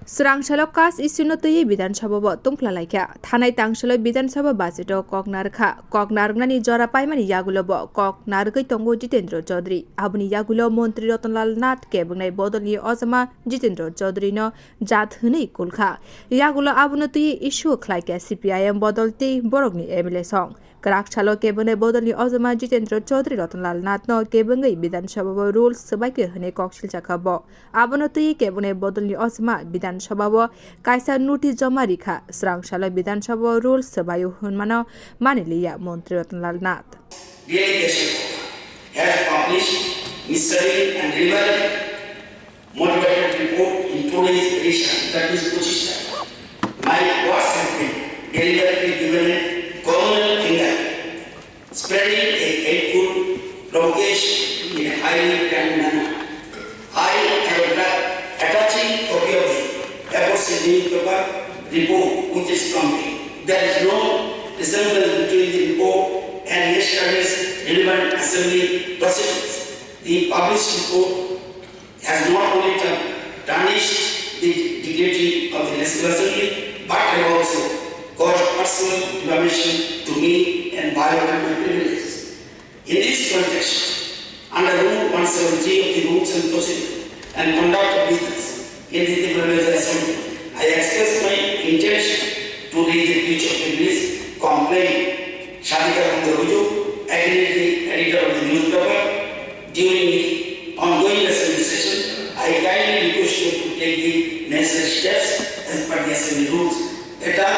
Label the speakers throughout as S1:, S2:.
S1: Srangshalo kas isuno tuyi Bidhansabha bo khwlaikha thanai tangshalo Bidhansabha budget koknargnani jora paimani yagulo bo koknargai tongo Jitendra Chaudhary abuni yagulo Montri Ratanlal Nath kebungnai bodolni Ozama Jitendra Chaudhary no jat hwnei kulkha yagulo abuno tuyi issue khwlaikha CPIM bodolti borokni MLA song Karakchalo kebunai bodolni Ozama Jitendra Chaudhary Ratanlal Nath no kebungai Bidhansabha rules sabaike hwnei koksilcha khabo abuno tuyi kebunai bodolni Ozama Bidhansabha kaisa notice jama rikha Srangshalo Bidhansabha rules sabayu hunmano maniliya Montri Ratanlal Nath.
S2: Delegation has published mystery and relevant motivated report in today's edition, that is Puchista. My words have been deliberately given a communal angle, spreading a hateful provocation in a highly planned manner. I have attaching copy of the aforesaid newspaper report which is from me. There is no resemblance between the report and yesterday's relevant assembly proceedings. The published report has not only tarnished the dignity of the National Assembly, but has also caused personal defamation to me and violated my privileges. In this context, under Rule 170 of the Rules and Procedure and Conduct of Business in the Tribunal Assembly, I express my intention to raise a breach of privilege complaint against the editor of the newspaper during the ongoing assembly session. I kindly request you to take the necessary steps as per the assembly rules. Eta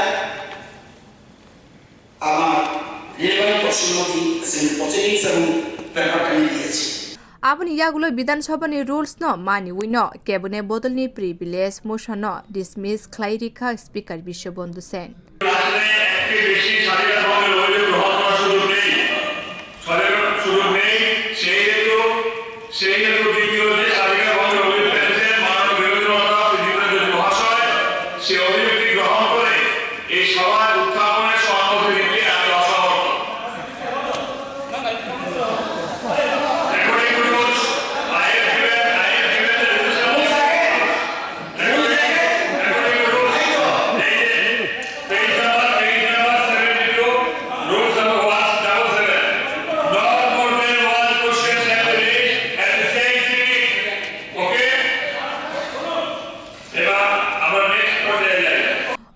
S2: our relevant portion of the assembly proceedings are prepared.
S1: Abuni yagulo Bidhansabha ni rules no mani wino kebune bodolni privilege motion no dismiss khwlaikha speaker Bishwabandhu Sen.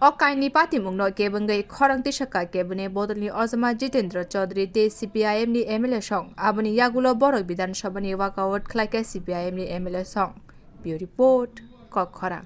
S1: Okaini party mungno kebungai khorangti saka kebune bodolni Ozama Jitendra Chaudhary te CPIM ni MLA song abuni yagulo borok Bidhansabha ni walkout khwlaikha CPIM ni MLA song. Bureau report khorang.